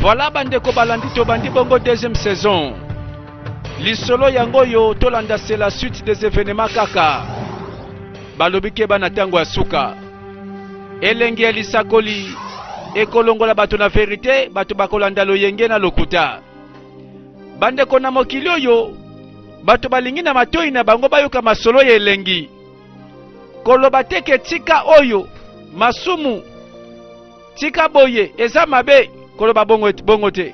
Voilà bandeko balandi to bandi bongo deuxième saison. Lisolo yango yo tolanda c'est la suite des événements kaka. Balobi ke bana tango ya suka. Elenge lisakoli ekolongola bato na vérité, bato bakolanda loyenge na lokuta. Bandeko na mokili oyo bato balingi na matoi na bango bayoka masolo ya elengi. Koloba teke tika oyo masumu tika boye eza mabe koloba bongo te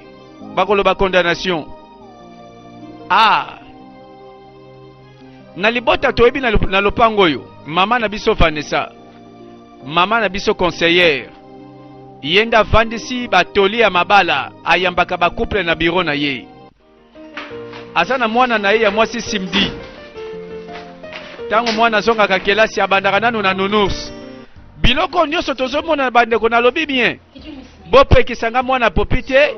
bakoloba condamnation. Na libota toyebi na lopango oyo mama na biso Vanessa, mama na biso conseillère yenda vandisi batoli ya mabala ayambaka ba couple na bureau na ye. Aza na mwana na ye ya mwasi simdi. Tango mwana zongaka kelasi abandaka nanu na nounours. Biloko nyonso tozomona bandeko na lobi bien. Bopekisanga mwana popite,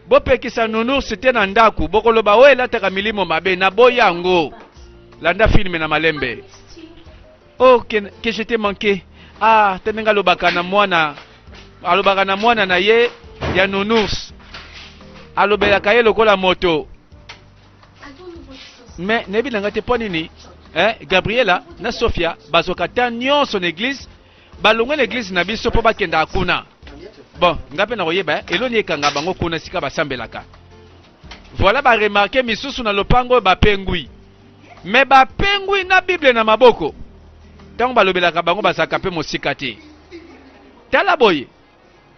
bopekisa nounours te na ndaku, bokoloba oyo elataka milimo mabe na boyango. Landa filme na malembe. Oh que je t'ai manqué. Tenenga lobaka na mwana. Alobaka na mwana na ye ya nounours. Alobelaka ye lokola moto. Mais nebi nanga te ponini. Gabriela na Sofia bazoka tanyo son église. Balongwe l'église na biso po bakenda akuna. Bon, ngape na koyeba eloni ekanga bango kuna sika basambelaka. Voilà ba remarquer misusu na lopango ba pengui. Mais ba pengui na Bible na maboko. Tango balobelaka bango basaka pe mosika te. Tala boye.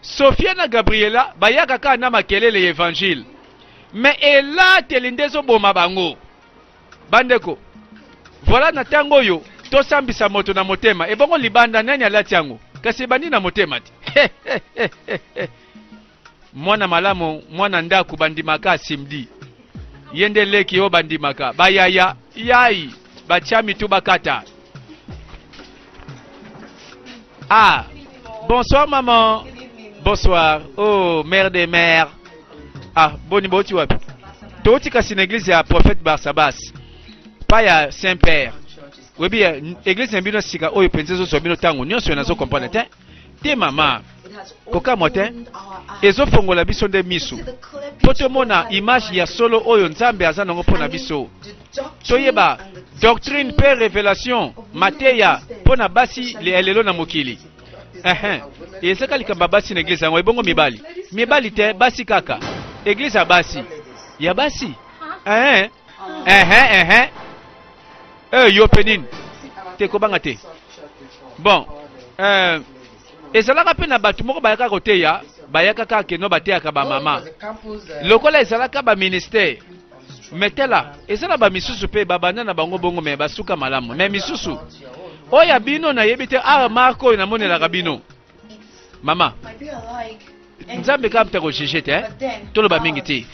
Sofia na Gabriela bayaka ka na makelele évangile. Mais ela telindezo boma bango. Bandeko. Voilà na tango yo to sambisa moto na motema. Ebongo libanda nani alati yango? Kasi bandi na motema ti. Mwana malamu, mwana ndaku bandimaka simdi. Yende leki yo bandimaka. Bayaya, yai, bachami tu bakata. Bonsoir maman. Bonsoir. Oh, mère des mères. Boni boti wapi. Toti kasi na église ya prophète Barsabas. Pas ya Saint-Père. Webi église mbino sika oyo penzezo so bino tango nyonso nazo comprendre te. Te mama. Koka mote. Ezo fongola biso nde misu. Poto mona image ya solo oyo Nzambe aza nango pona biso. Toyeba doctrine pe révélation mateya pona basi lelo na mokili. Ezeka likamba basi na église yango ebongo mibali. Mibali te basi kaka. Église ya basi. Ya basi. Yo penin. Te kobanga te. Bon. Ezalaka pe na batu moko bayaka koteya, bayaka kaka keno bateyaka ba mama. Lokola ezalaka ba ministère. Metela, ezala ba misusu pe babanda na bango bongo me basuka malamu. Me misusu. Oya bino na yebite Marco na monela bino. Mama. Nzambe ka mtako jijete tolo ba mingi te.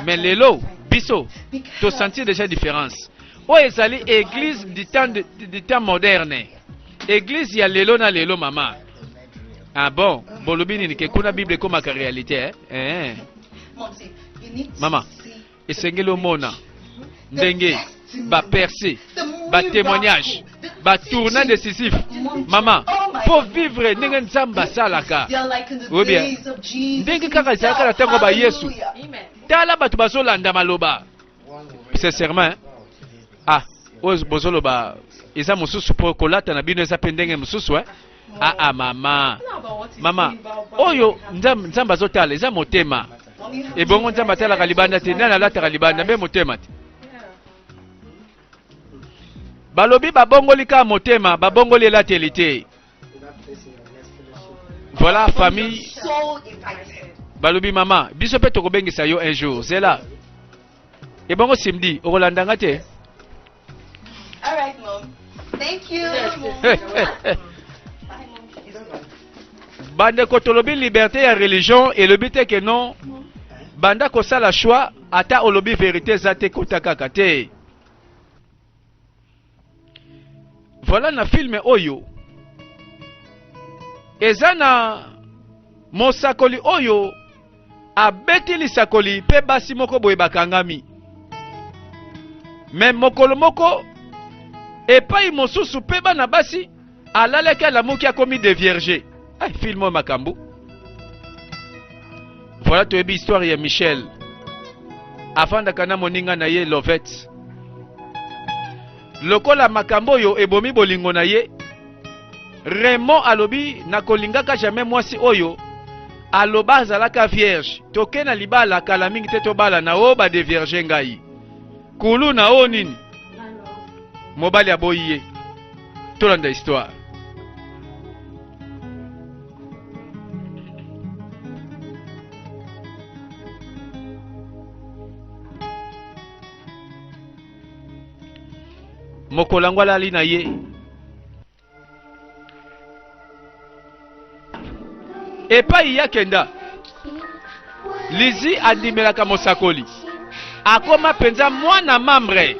Mais lelo biso to sentir déjà différence. Oya ezali église du temps moderne. Église ya lelo na lelo mama. Bon, bolobini ni ke kuna Bible koma ka réalité Mama, esengelo mona ndenge ba percé, ba témoignage, ba tournant décisif. Mama, faut vivre ndenge Nzamba salaka. Oui bien. Ndenge kaka salaka na tango ba Yesu. Tala batu bazolanda maloba. Sincèrement, bozolo ba eza mususu po kolata na bino eza pendenge mususu mama. Mama, oyo Nzamba zotala eza motema. Ebongo Nzamba tala kalibanda te nana lata kalibanda me motema te. Balobi babongoli ka motema, babongoli elateli te. Voilà famille. Balobi mama, biso pe tokobengisa yo un jour, c'est là. Ebongo simdi, okolandanga te. All right, Mom. Thank you. Bande kotolobi liberté ya religion et le but est que non banda ko sala choix ata olobi vérité zate kotaka kate. Voilà na film oyo ezana mosakoli oyo abeti lisakoli pe basi moko boye bakangami. Mais mokolo moko epai mosusu pe bana basi alaleka la moki akomi de vierge. Film makambu. Voilà toyebi histoire ya Michel. Afandaka na moninga na ye Lovette. Lokola makambo yo ebomi bolingo na ye. Raymond alobi na kolingaka jamais mwasi oyo. Aloba azalaka vierge. Toke na libala kala mingi te tobala na o ba de vierge ngai. Kulu na o nini? Mobali aboyi ye. Tolanda histoire. Mokolangwala ali na ye. Epai ya kenda. Lizi adimelaka mosakoli. Akoma penza mwana mamre.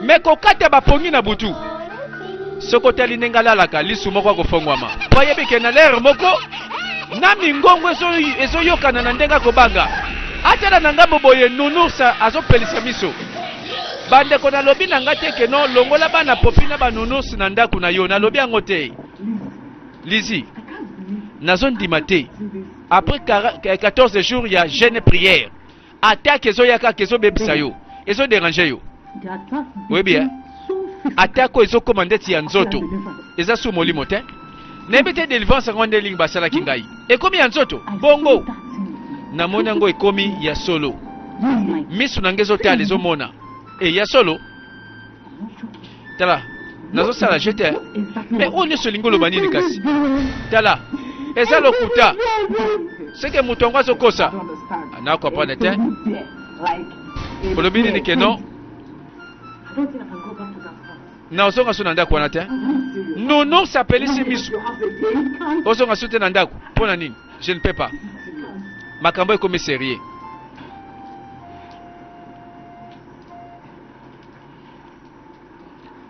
Meko kata bapongi na butu. Sokotali nengalalaka lisu moko kofongwama. Boyebi kena lere moko. Na mingongo ezo yokana na ndenga kobanga. Atala na ngambo boye nunusa azopelisa miso. Bande kona lobi na ngate keno longola bana popina ba nunusa na ndaku na yo na lobi yango te. Lizi. Nazon dimate. Après 14 jours il y a jeûne prière. Attaque ezo yaka kezo bebisa yo. Ezo déranger yo. Oui bien. Attaque ezo commandeti ya nzoto. Eza sous molimo te. Nebete délivrance ngonde ling basala kingai. Ekomi ya nzoto. Bongo. Na mona ngo ekomi ya solo. Misu nangezo te alezo mona. E ya solo. Tala. Nazo sala jete. Mais on est sur lingolo banini kasi. Tala. Eza lokuta. Seke mutongo azokosa. Na comprendre te. Kolobini ni keno. Na osonga suna ndaku wana te. Non s'appelle ici misu. Osonga sute na ndaku. Pona nini? Je ne peux pas. Makambo ekomi sérieux.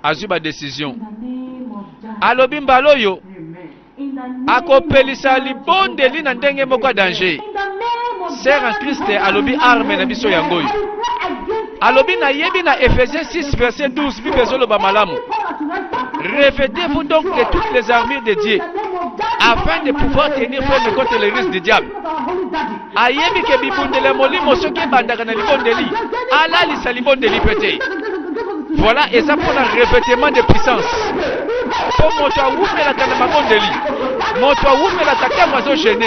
Azuba décision. Alobi mbaloyo. Akopelisa libondeli na ndenge moko danger. Sœur en Christ alobi arme na biso yangoyo. Alobi na yebi na Ephésiens 6 verset 12 bibezolo ba malamu. Revêtez-vous donc de toutes les armures de Dieu afin de pouvoir tenir ferme contre les risques du diable. Ayebi ke bibundele molimo soki bandaka na libondeli. Ala lisa libondeli pete. Voilà, et ça pour un revêtement de puissance. Pour moto awumela kana mabondeli. Moto awumela takama mazo gêné.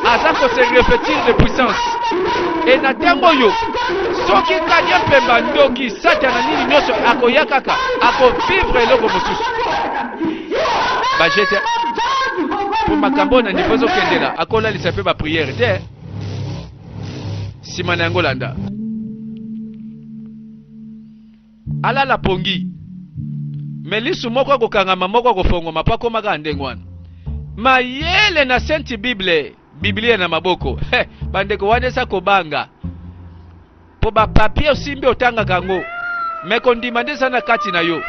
Asa ko se revêtir de puissance. Et na tango yo. Soki kanya pemba ndoki satana nini nyoso akoyakaka, ako vivre eloko mosusu. Ba jete. Pour makambo na nipozo kendela, akola lisape ba prière te. Simana ngolanda. Ala la pongi. Melisu moko kokangama moko kofongoma pa komaka ndengwana. Mayele na Sainte Bible, Biblia na maboko. Bandeko wanesa kobanga. Po ba papier osimbi otanga kango. Meko ndimande sana kati na yo.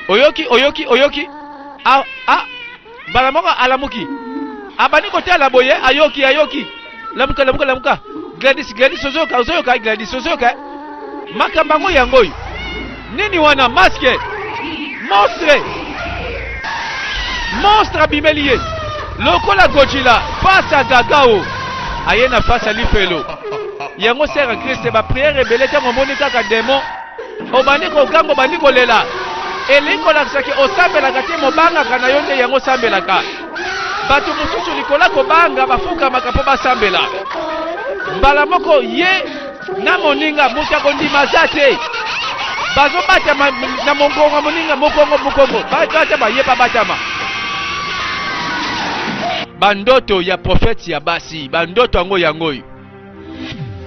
Oyoki. Balamoko alamuki. Abani kote alaboye ayoki. Lamuka. Gladys ozoyoka Gladys. Makambango yangoyi. Nini wana masque. Monstre abimeliye. Lokola Godzilla face à Gagao. Ayena face à Lifelo. Yango sert en Christ ba prière rebelete mo monika ka démon. Obani ko gango bani ko lela. Elingo la saki osambela kate mo banga kana yonde yango sambela ka. Batu mususu likola ko banga bafuka makapo basambela. Mbala moko ye na moninga mutako ndimazate. Bazo batama na mongongo moninga mokongo. Batama yeba batama. Bandoto ya prophète ya basi, bandoto yango yangoyo.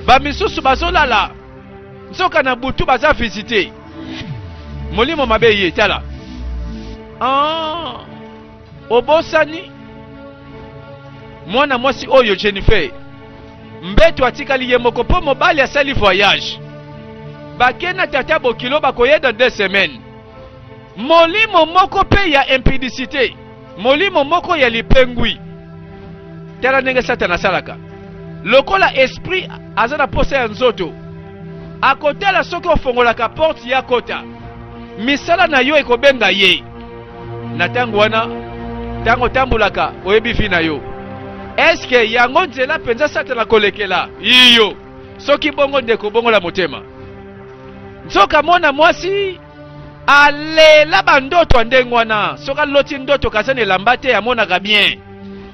Ba misusu bazolala. Nzoka na butu baza visiter. Molimo mabeye tala. Obosani. Mwana mwasi oyo Jennifer. Mbeto atikali ye moko po mobali asali voyage. Bakena tata bokilo bakoye dans 2 semaines. Molimo moko pe ya impudicité. Molimo moko ya lipengwi. Tala nenge satana salaka. Lokola esprit azana posa ya nzoto. Akotela soki ofongola ka porte ya kota. Misala na yo ekobenga ye. Na tango wana tango tambulaka oyebi fina yo. eske yango nzela penza satana kolekela iyo soki bongo ndeko bongo la motema nzoka mwana mwasi alela bandoto andenge wana soki aloti ndoto kasani elamba te amonaka bien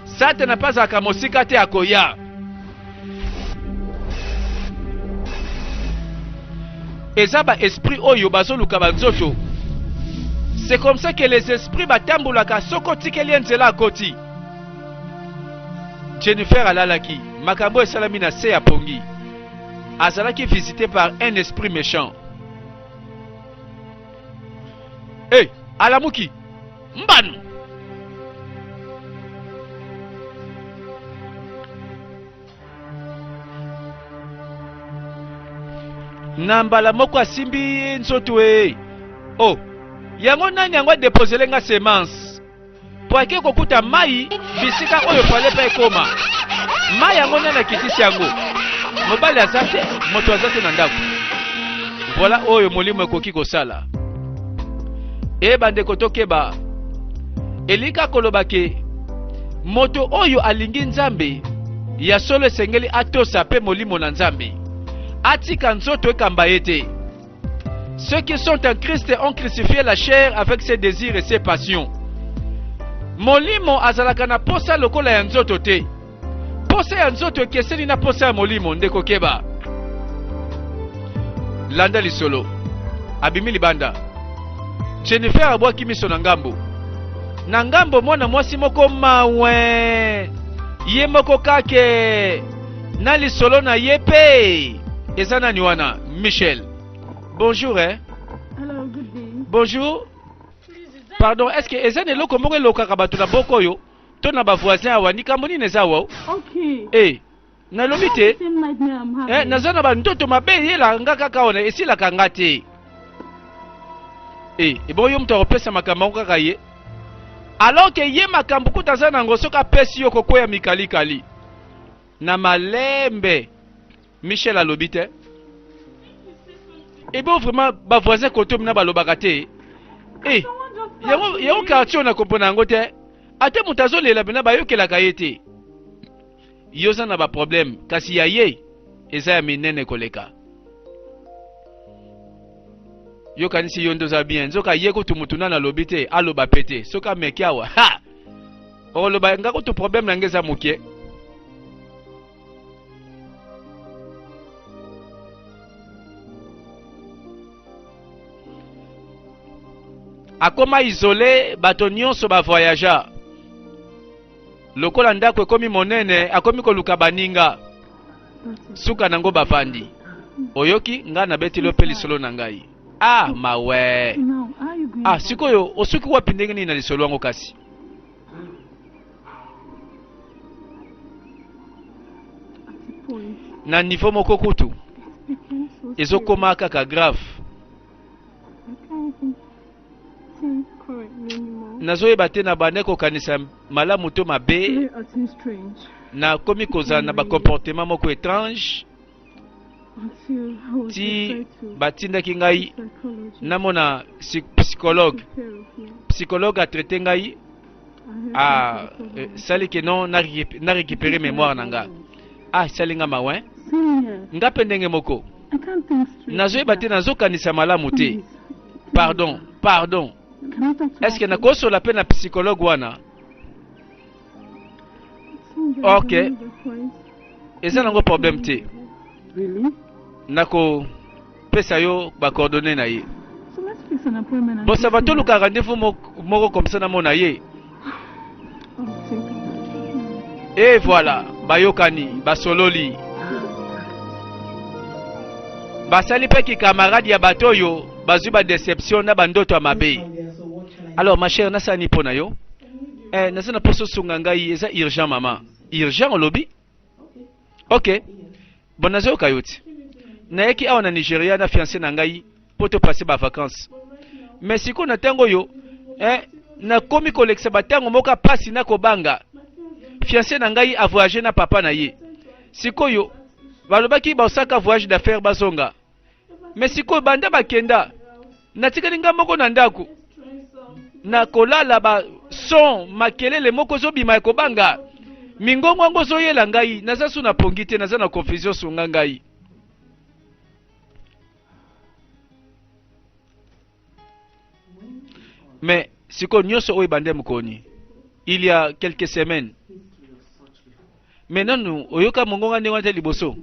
satana mpe azalaka mosika te akoya eza baesprit oyo bazoluka banzoto. C'est comme ça que les esprits batambolaka soko tikeli nzela akoti. Jennifer alalaki makambo esalami na se ya pongi azalaki visité par un esprit méchant. Hey, alamuki mbanu nambala moko asimbi nzoto oh yango nani yango adepozele nga semence po ake kokuta mai bisika oyo fale pa ekoma mai yango nani akitisi yango mobali aza te moto aza te na ndako. Voilà oyo molimo ekoki kosala bandeko tokeba elika koloba ke moto oyo alingi nzambe ya solo esengeli atosa pe molimo na nzambe atika nzoto ekamba ye te. Ceux qui sont en Christ ont crucifié la chair avec ses désirs et ses passions. Molimo azalaka na posa lokola ya nzoto te. Posa ya nzoto ekeseni na posa ya molimo ndeko keba. Landa lisolo abimi libanda. Jennifer abwaki miso na ngambo. Na ngambo mwana mwasi moko mawe ye moko kake na lisolo na yepe eza nani wana Michel. Bonjour, hein? Hello, good day. Bonjour. Pardon, est-ce que ezane loko moko lokaka bato na boko yo to na ba voisin awa nikambo nini eza wa? Okay. Na lobi te. Same nightmare I'm having. Nazana ba ntoto mabe yela ngaka kaona esila kanga te. Ebo yo mto opesa makambo kaka ye. Alors que ye makambo kutazana ngoso ka pesi yo kokoya mikali kali. Na malembe. Michel alobi te. Et bien vraiment ba voisin koto mna balobaka te. Yango quartier na kompona ngo te. Ate mutazo lela bina ba yokela ka yete. Yoza na ba problème kasi ya ye eza ya minene koleka. Yo kanisi yondo za bien nzoka ye ko tumutuna na lobite aloba pete soka mekiawa ha. Oloba ngako to problème na ngeza mukie. Akoma isolé bato nyonso ba voyageur. Lokola ndako ekomi monene akomi koluka baninga. Suka nango bafandi. Oyoki nga na beti lo peli solo na ngai. Mawe. Sikoyo osuki wapi ndenge nini na lisolo wango kasi? Na niveau moko kutu. Ezokoma kaka grave. Nazoyeba te na bandeko kanisa malamu to mabe na komi koza na ba comportement moko étrange ti batindaki ngai namona psychologue a traité ngai sali ke non na récupérer mémoire nanga salinga mawe nga pendenge moko nazoyeba te nazokanisa malamu te. Pardon. Est-ce que na koso la peine à psychologue wana? Ok. Eza nango problème te. Nako pesa yo ba coordonner na ye. Bon ça va tout le rendez-vous moko comme ça na mona ye. Et voilà, bayokani, basololi. Basali pe ki camarade ya batoyo, bazu ba déception na bandoto ya mabe. Alors ma chère nasa ni pona yo. Nasa na poso sunga ngai eza urgent maman. Urgent au lobby? OK. Bon nazo kayoti. Na yeki awa na Nigeria na fiancé na ngai poto passer ba vacances. Mais siko na tango yo, na komi koleksa batango moka pasi na kobanga. Fiancé na ngai a voyager na papa na ye. Siko yo balobaki ba osaka voyage d'affaires bazonga. Mais siko banda bakenda. Natikali nga moko na ndako. Na kolala ba son makelele moko zo bima ekobanga. mingongo yango ozoyela ngai naza su na pongi te naza na confusion sunga ngai. Mais siko nyonso oyo bande mukoni il y a quelques semaines maintenant oyoka mongonga ndenge wana liboso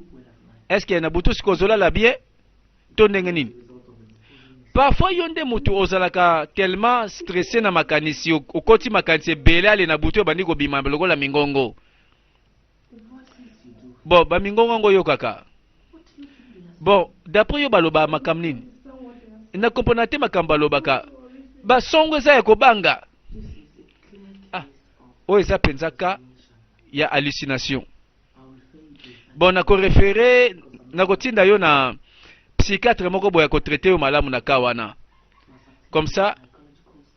est-ce que na butu siko ozolala bien to ndenge nini? Parfois yo nde mutu ozalaka tellement stressé na makanisi okoti makanisi ebele ale na butu obandi kobima lokola mingongo. Bon ba mingongo ngo yo kaka. Bon d'après yo baloba makam nini? Na kompona te makamba lobaka. Ba songo eza ya kobanga. Ah, o eza penzaka ya hallucination. Bon na ko référer na kotinda yo na psychiatre moko boya ko traiter yo malamu na kawana. Comme ça,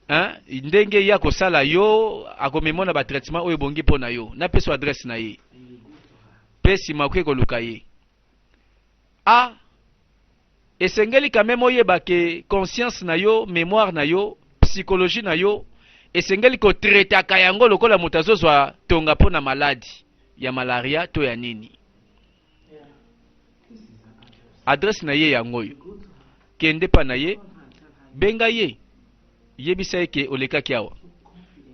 hein, ndenge ya ko sala yo akomemona ba traitement oyo bongi pona yo. Na peso adresse na ye. Pesi makwe ko luka ye. Ah, esengeli quand même oyeba ke conscience na yo, mémoire na yo, psychologie na yo, esengeli ko traiter kayango lokola mutazozwa tonga pona maladie ya malaria to ya nini. Adresse na ye yango yo. Kende pa na ye, benga ye. Yebisa ye ke oleka kiawa.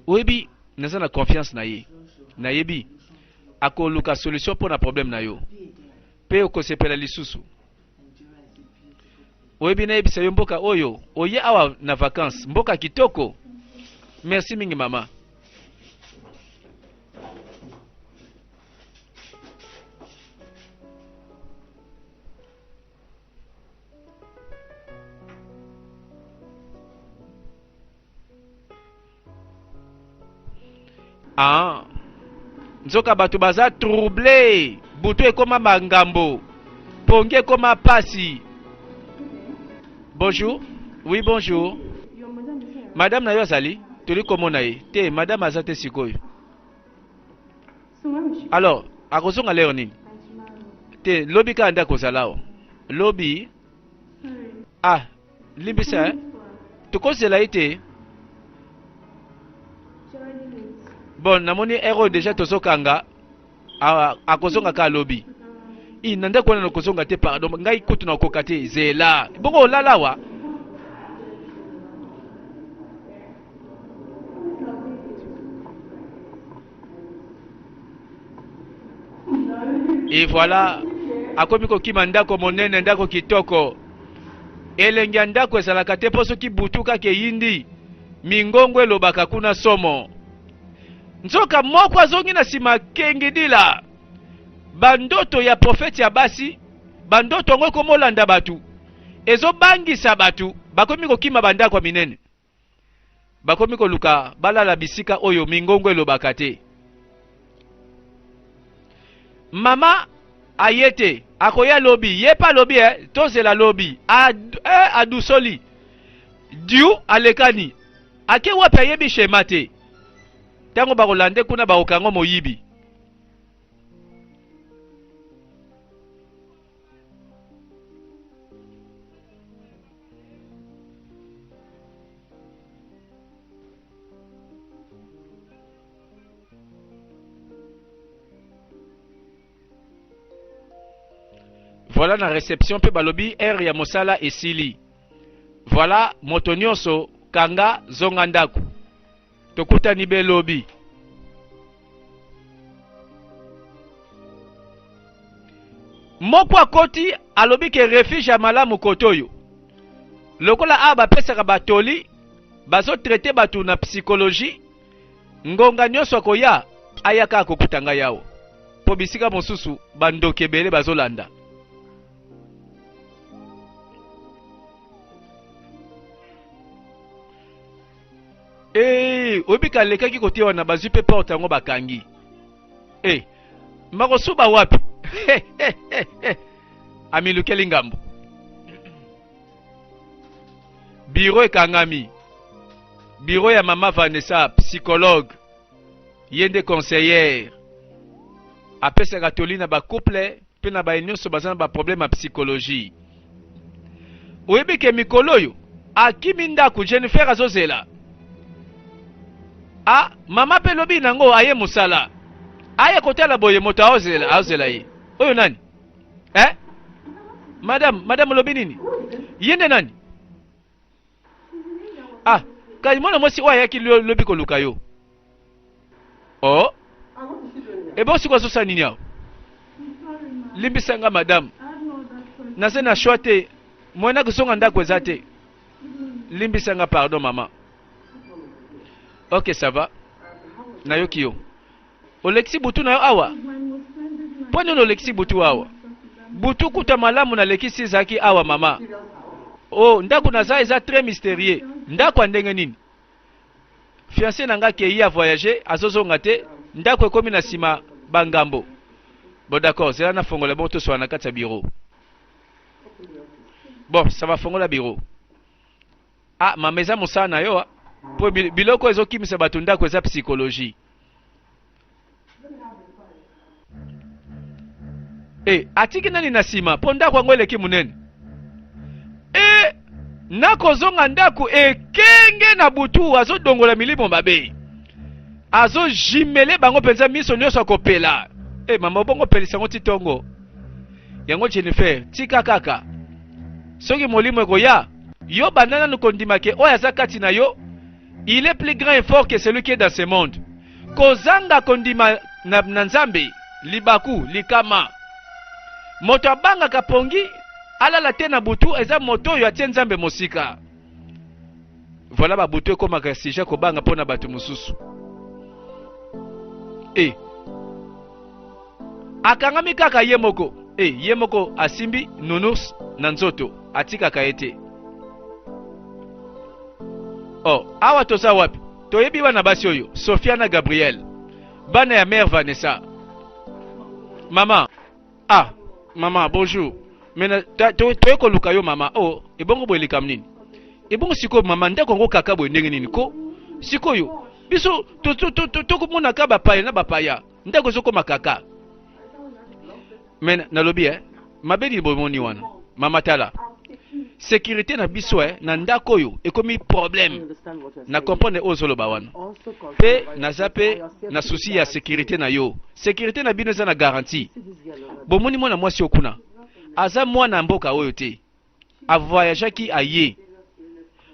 Oyebi naza na confiance na ye. Na yebi akoluka solution pona problème na yo. Pe okosepela lisusu. Oyebi na yebisa yo mboka oyo oye awa na vacances mboka kitoko. Merci mingi mama. Ah, nzoka batu baza troublé, butu ekoma mangambo, ponge ekoma pasi. Bonjour. Oui, bonjour. Madame na yo azali, toli komona ye. Te, madame azate sikoyo. Alors, akozonga leo nini? Te, lobi ka anda kozalao. Lobi? Ah, limbisa eh? Tukozela ite? Bon, namoni ero déjà tozokanga akozonga ka lobi. Nande kona no kozonga te pardon, ngai kutu na kokate zela. Bongo lalawa. Et voilà, akomi ko kimandako monene ndako kitoko. Elengi ndako ezalaka te poso ki butuka ke yindi. Mingongo elobaka kuna somo. Nzoka moko azongi na sima kengidila. Bandoto ya profeti ya basi, bandoto ngo komolanda batu. Ezo bangisa batu, bakomi ko kima bandako minene. Bakomi ko luka balala bisika oyo mingongo elobaka te. Mama ayete, akoya lobi, yepa lobi tozela lobi, adusoli. Dieu alekani, ake wapi ayebi shemate. Tango bakolande kuna bakokango moyibi. Voilà la réception pe balobi ya mosala esili. Voilà motonyoso kanga zongandaku. Tokuta ni belobi. Moko akoti alobi ke refuge ya malamu kotoyo. Lokola aba pesaka batoli bazo traiter batu na psychologie. Ngonga nyoso koya ayaka kokutanga yao. Po bisika mosusu bandokebele bazolanda. Obika lekaki kote wana bazupe porte yango bakangi. Makosuba wapi? Amilukeli ngambo. Bureau ekangami. Bureau ya mama Vanessa, psychologue. Yende conseillère. Apesa katolina ba couple, pe na ba nyonso bazana ba problème ya psychologie. Oyebike mikolo yo, akimi ndaku Jennifer azozela. Ah, mama pe lobi nango aye musala. aya kotala boye moto aozela ye oyo nani madame lobi nini yende nani kali mwana mwasi oyo ayaki lobi koluka yo ebo siko azosa nini awo limbisanga madame naze na shwa te mwena kozonga ndako eza te limbisanga pardon mama ok ça va nayoki yo olekisi butu na yo awa mpo nini olekisi butu awa butu kuta malamu nalekisi ezalaki awa mama ndako naza eza très mystérieux ndako andenge nini fiancé na nga kei ya voyager azozonga te ndako ekomi na nsima bangambo bon d'accord zela na fongola bon toswana na kati ya bureau bon ça va fongola bureau mama eza mosala na yo mpo biloko ezokimisa bato ndako eza psychologie atiki nani na nsima mpo ndako yango eleki monene nakozonga ndako ekenge na butu azodongola milimo mabe azojimele bango mpenza miso nyonso akopela mama obongo pelisa yango titongo yango Jennifer tika kaka soki molimo ekoya yo bandana nokondimake oyo aza kati na yo il est plus grand et fort que celui qui est dans ce monde kozanga kondima na nzambe libaku likama moto abangaka pongi alala te na butu eza moto oyo atie nzambe mosika voilà babutu ekomaka sija kobanga mpona bato mosusu akangami kaka ye moko ye moko asimbi nunus na nzoto atikaka ye te awa toza wapi toyebi bana basi oyo Sofia na Gabriel bana ya mère Vanessa mama mama bonjour mena toye koluka yo mama ebongo boye likam nini ebongo sikoyo mama ndako ngo kaka boye ndenge nini ko sikoyo biso tokomonaka bapaya na bapaya ndako ezokoma kaka mena nalobi mabeli bomoni wana mama tala sécurité na biso na ndako oyo ekomi problème na comprendre ozoloba wana pe naza pe na souci ya sécurité na yo sécurité na bino eza na garantie bomoni mwana mwasi okuna aza mwana mboka oyo te avoyageaki aye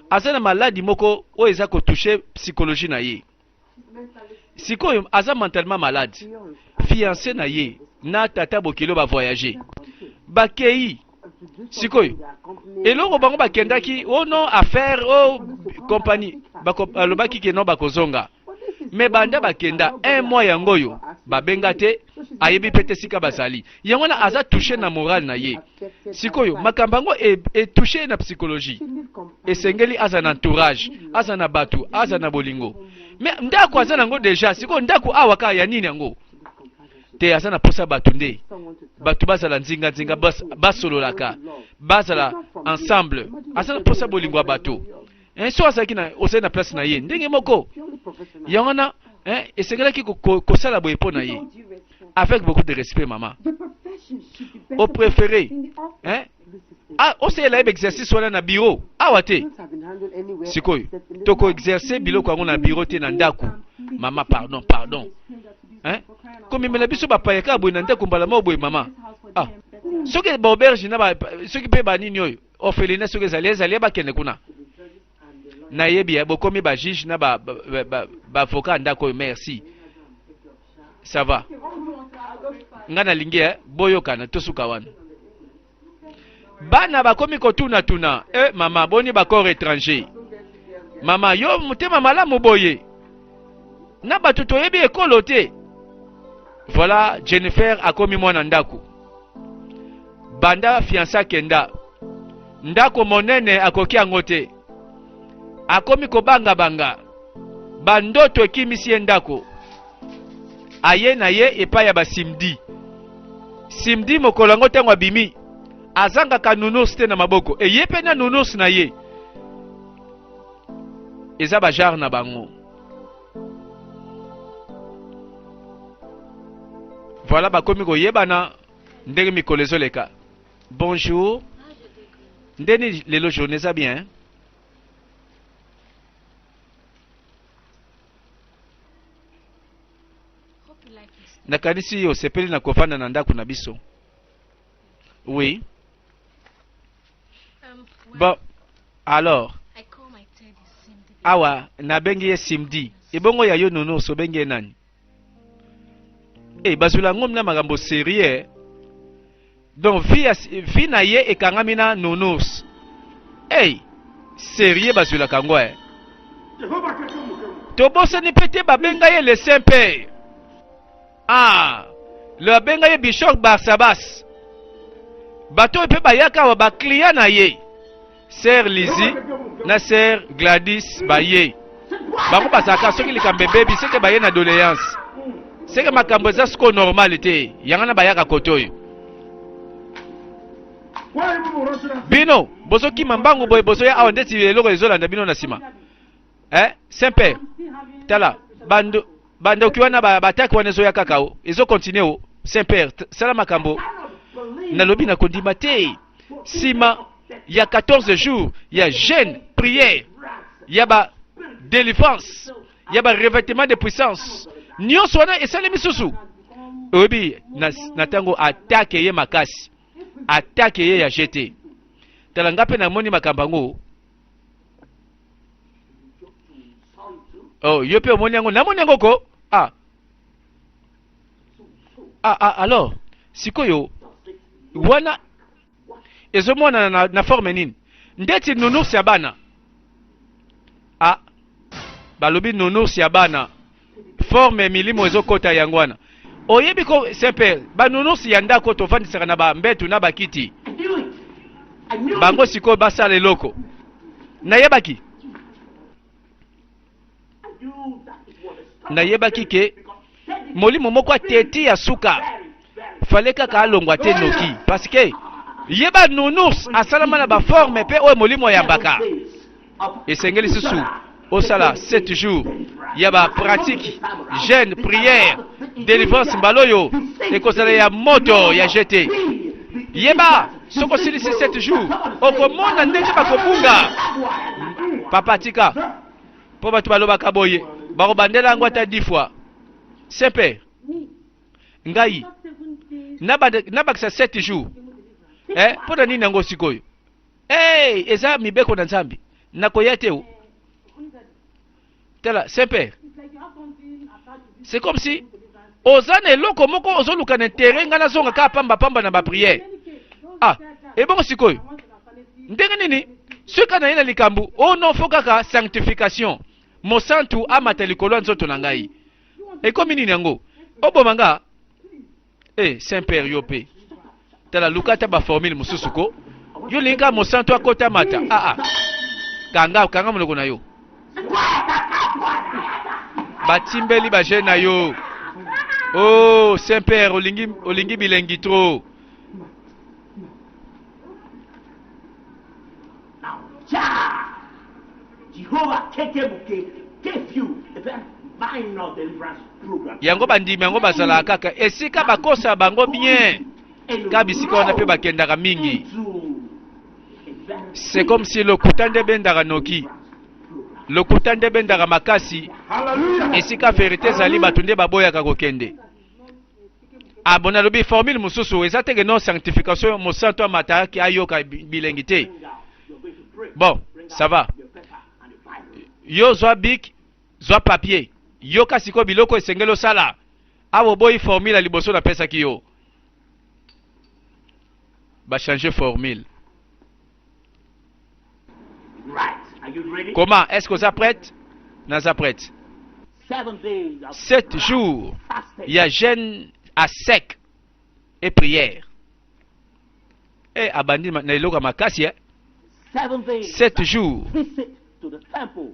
aza na maladi moko oyo eza kotouche psychologie na ye sikoyo aza mentalement malade fiancé na ye na tata bokilo bavoyage bakei sikoyo eloko bango bakendaki non affaire compagnie alobaki ke non bakozonga me banda bakenda un mois yango oyo babenga te ayebi pete sika bazali yango na aza touché na morale na ye sikoyo makambo yango etouché na psychologie esengeli aza na entourage aza na bato aza na bolingo me ndako aza nango deja sikoyo ndako awa kaka ya nini yango te aza na posa bato nde bato bazala nzinga basololaka bazala ensemble aza na posa bolingo ya bato so azalaki ozali na place na ye ndenge moko yango na esengelaki kosala boye mpo na ye avec beaucoup de respect mama au préféré oseyela yeba exercice wana na bureau awa te sikoyo tokoexerce biloko yango na bureau te na ndako mama pardon komemela biso bapayaka boye na ndako mbala moko boye mama soki baauberge soki mpe banini oyo orpheline soki ezali bakende kuna nayebi bokomi bajuge na bavocat ya ndako oyo merci ça va nga nalingi boyokana tosuka wana bana bakomi kotuna mama boni bakor étranger mama yo motema malamu boye na bato toyebi ekolo te voilà Jennifer akomi mwana ndako banda fiancé akenda ndako monene akoki yango te akomi kobanga bandoto ekimisi ye ndako aye na ye epai ya basimdi mokolo yango ntango abimi azangaka nounours te na maboko eye mpe na nounours na ye eza bajare na bango voilà bakomi koyebana ndenge mikolo ezoleka bonjour ndeni lelo journée eza bien nakanisi osepeli na kofanda na ndako na biso. Oui. Bon, alors awa nabengi ye simdi ebongo ya yo nono so bengi nani? Bazula ngom na magambo sérieux. Donc vi na ye ekangami na nonos. Sérieux bazula kangwa tobosani pete babenga ye le Saint-Père. Le benga ye Bishop Barsabas. Bato pe bayaka wa ba client na ye. Sœur Lizzie na Sœur Gladys baye. Bango basaka soki likambe baby c'est que baye na doléance. C'est que makambo za sko normalité. Yangana bayaka kotoyo. Bino bosoki mambango boy bosoya awandeti eloko ezolanda bino na sima. Saint-Père. Tala bando kiwana bataki wana ezoya kakao ezo continue Saint-Père sala makambo nalobi na kondima te sima ya 14 jours ya jeûne prière ya ba délivrance ya ba revêtement de puissance nyonso wana esalemi susu obi na tango attaque ye makasi attaque ye ya jeté tala ngape na moni makambango. Yo pe omoni yango namoni yango ko alors sikoyo wana ezomona na forme nini ndeti nounours ya bana balobi nounours ya bana forme milimo ezokota yango wana oyebi ko Saint-Père ba nounours ya ndako tovandisaka na bambetu na bakiti bango sikoyo basala eloko nayebaki ke molimo moko ateti ya suka fallait kaka alongwa te noki parce que yeba nounours asalama na ba forme pe o molimo ya mbaka esengeli susu osala 7 jours yaba pratique jeûne prière délivrance mbaloyo ekozala ya moto ya jeté yeba soko silisi 7 jours okomona ndenge bakobunga papa tika po batu balobaka boye bakobandela yango ata 10 fois. Saint-Père ngai nabakisa 7 jours mpona nini yango sikoyo eza mibeko na nzambe nakoya te o tala Saint-Père c'est comme si oza na eloko moko ozoluka na intere nga nazonga kaka pamba na bapriere ebongo sikoyo ndenge nini soki na ye na likambo non fo kaka sanctification mosantu amata likolo ya nzoto na ngai ekomi nini yango oboma nga Saint-Père yo pe tala lukata ba formule mosusu ko yo linga mosantu akota mata kanga monoko na yo batimbeli ba jeune na yo Saint-Père olingi bilengi trop yango bandimi yango bazala kaka esika bakosa bango bien ka bisika wana pe bakendaka mingi. C'est comme si lokuta nde bendaka noki lokuta nde bendaka makasi esika verite ezali bato nde baboyaka kokende bona lobi formule mosusu eza teke non sanctification mosantu amataki ayoka bilengi te. Bon ça va yo zwa bic zwa papier yo kasi ko biloko esengelo sala awo boy formule liboso na pesa ki yo ba changer formule. Comment est-ce que vous êtes prête? Nous sommes prêtes. 7 jours il y a jeûne à sec et prière abandi na iloka makasi 7 jours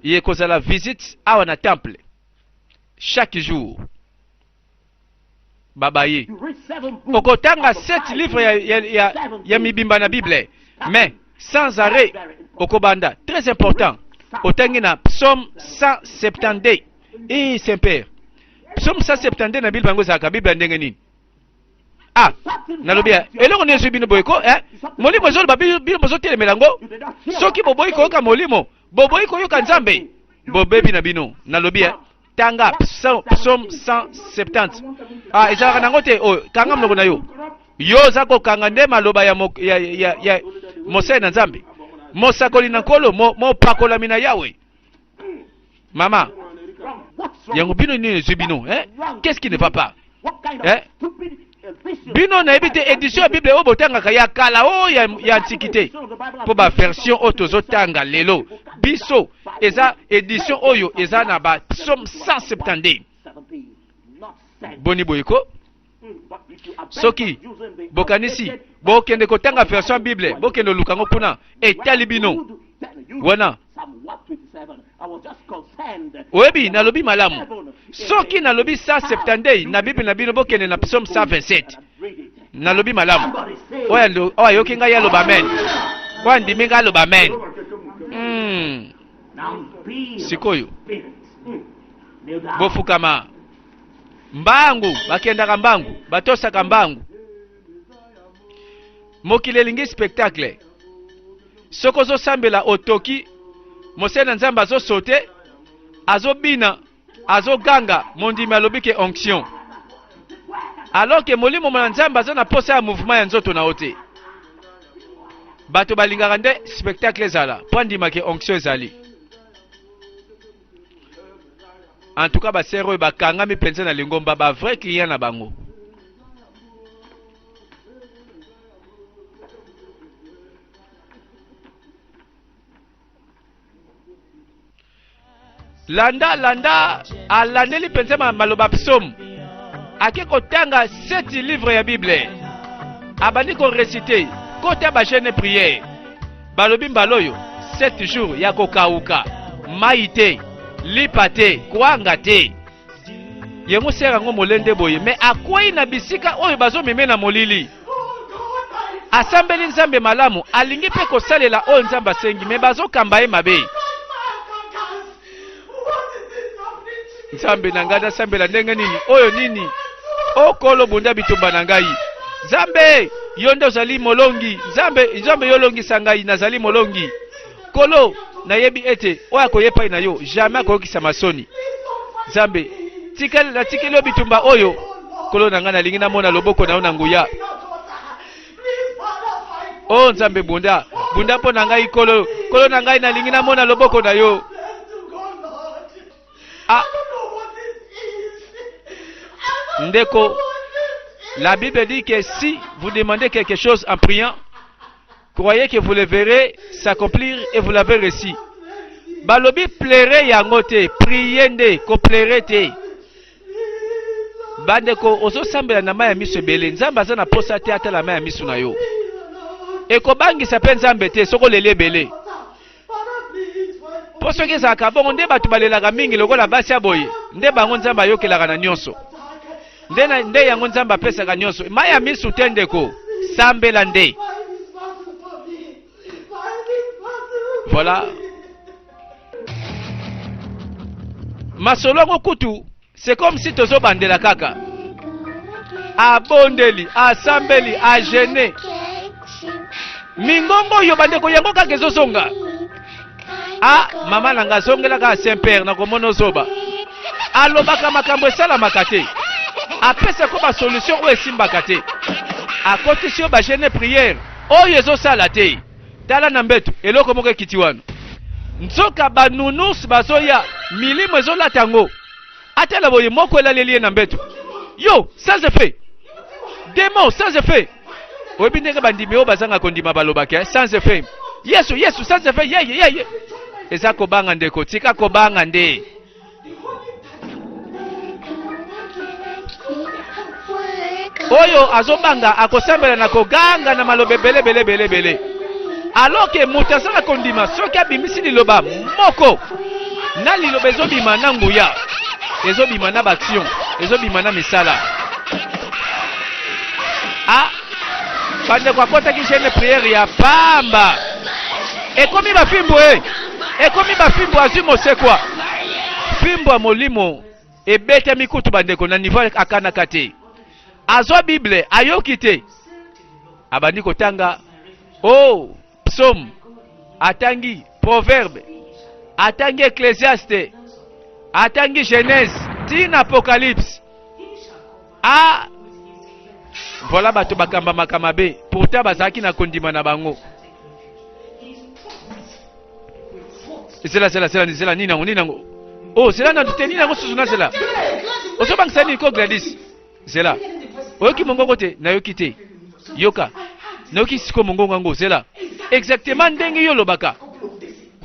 il y a la visite à un temple chaque jour babaye okotanga 7 livres ya mibimba na Bible mais sans arrêt okobanda très important otangi na psaume 170 Saint-Père psaume 170 na Bible bango zaka Bible ndenge nini nalobia eloko nezo bino boyko molimo zolo babino bozote melango soki boboyiko yoka molimo boboyiko yoka nzambe bobebi na bino nalobia tanga psaume 170. Ah, ezalaka nango te oyo kanga mnoko na yo. Yo za kokanga nde maloba ya Mose na Nzambe. Mosakoli na nkolo mo pakolami na Yawe. Mama, yango bino nini ezwi bino, qu'est-ce qui ne va pas? Bino na ebite édition ya Bible oyo botangaka ya kala oyo ya antiquité. Po ba version oyo tozotanga lelo. Biso eza édition oyo eza na ba psaume 170. Boni boyiko. Soki bokanisi bokende kotanga version Bible bokende lukango kuna etali bino wana oyebi nalobi malamu soki nalobi 170 na Bible na bino bokende na psaume 127 nalobi malamu oya yoki ngai aloba amen oya ndimi ngai aloba amen sikoyo bofukama mbangu bakendaka mbangu batosaka mbangu mokili elingi spectacle soko ozosambela otoki Mose na Nzambe azosote azobina azoganga mondimi alobi ke onction alors que molimo na Nzambe aza na posa ya mouvement ya nzoto na ote bato balingaka nde spectacle ezala po andima ke onction ezali. En tout cas, ba sero e bakanga mi penza na lingomba ba vrai client na bango. Landa alandeli penza maloba psaume. Ake kotanga 7 livres ya Bible. Abani ko réciter kota ba jeune prière. Balobi mbaloyo 7 jours ya kokauka. Maite lipate kwanga te yengo sera ngo molende boye me akwai na bisika oyo bazo meme na molili asambeli Nzambe malamu alingi pe kosalela oyo Nzambe asengi me bazo kamba ye mabe Nzambe na ngada sambela ndenge nini oyo nini okolo bunda bitumba na ngai Nzambe yondo zali molongi Nzambe yolongisa ngai nazali molongi kolo na yebi ete oya koyepa na yo jamais akokisa masoni Nzambe tikeli bitumba oyo kolo na ngana lingi na mona loboko na yo na nguya oh Nzambe bunda po na ngai kolo na ngai na lingi na mona loboko na yo ndeko la Bible dit que si vous demandez quelque chose en priant croyez que vous le verrez s'accomplir et vous l'avez reçu. Balobi plaire yango te, prier nde ko plaire te. Bande ko ozo sambela na maya miso bele, Nzambe aza na posa te ata la maya miso na yo. E ko bangi sa pe Nzambe te soko lele bele. Poso ke za ka bongo nde batu balelaka mingi lokola basi ya boye, nde bango Nzambe ayokelaka na nyonso. Nde yango Nzambe apesaka nyonso. Maya miso te ndeko, sambela nde. Voilà. Masolongo kutu, c'est comme si tozo bandela kaka. Abondeli, asambeli, agene. Mingongo yo bandeko yango kaka ezosonga. Mama nanga zongela ka Saint-Père na komono zoba. Alobaka makambo esala makate. Apesa ko ba solution o esimbaka te. Akotisi yo ba jeune prière. Oyo ezosala te. Tala na mbeto eloko moko ekiti wana nzoka banunus bazoya milimo ezolata ngo atala boye moko elaleli na mbeto yo sans effet démon sans effet oyebi ndenge bandimi oyo bazanga kondima balobaka sans effet yesu sans effet ye eza kobanga ndeko tika kobanga nde oyo azobanga akosambela na koganga na malobe bele alors que mutasala kondima soki abimisi liloba moko na liloba ezobima na nguya ezobima na baction ezobima na misala bandeko akotaki jeune prière ya pamba ekomi bafimbo azwi mosekwa fimbo ya molimo ebete mikutu bandeko na niveau akanaka te azwa Bible ayoki te abandi kotanga psaume atangi proverbe atangi ecclésiaste atangi Genèse tina Apocalypse. Ah, voilà bato bakamba makamabe pourtant bazaki na kondima na bango. C'est là ni nango. Oh, c'est là na tuteni nango susuna c'est là. Oso bang sani ko Gladys. C'est là. Oyoki mongo kote na yokite. Yoka. Na yoki siko mongo ngango c'est là. Exactement ndenge yo lobaka.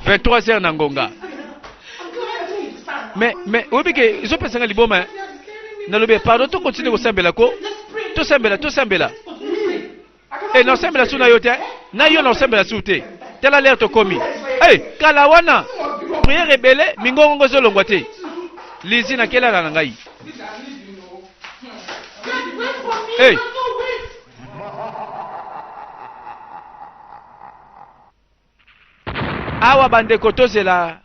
23h na ngonga. Mais obike izo pesanga liboma. Na lobe pardon to continue ko sambela ko. To sambela. Eh non sambela suna yote. Na yo non sambela sute. Tela l'air to komi. Eh kalawana. Prière rebelle mingongo zolongwa te. Lizi na kela na ngai. Hey. Awa bandeko tozela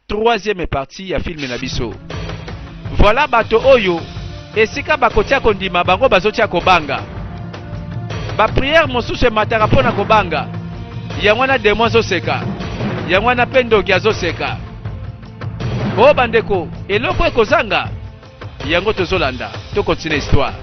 troisième partie ya film na biso. Voilà bato oyo esika bakotia kondima bango bazotia kobanga. Ba prière mosusu matara pona kobanga. Yango na démon zoseka. Yango na pendo kiazoseka. O bandeko eloko ekozanga yango tozolanda to continue histoire.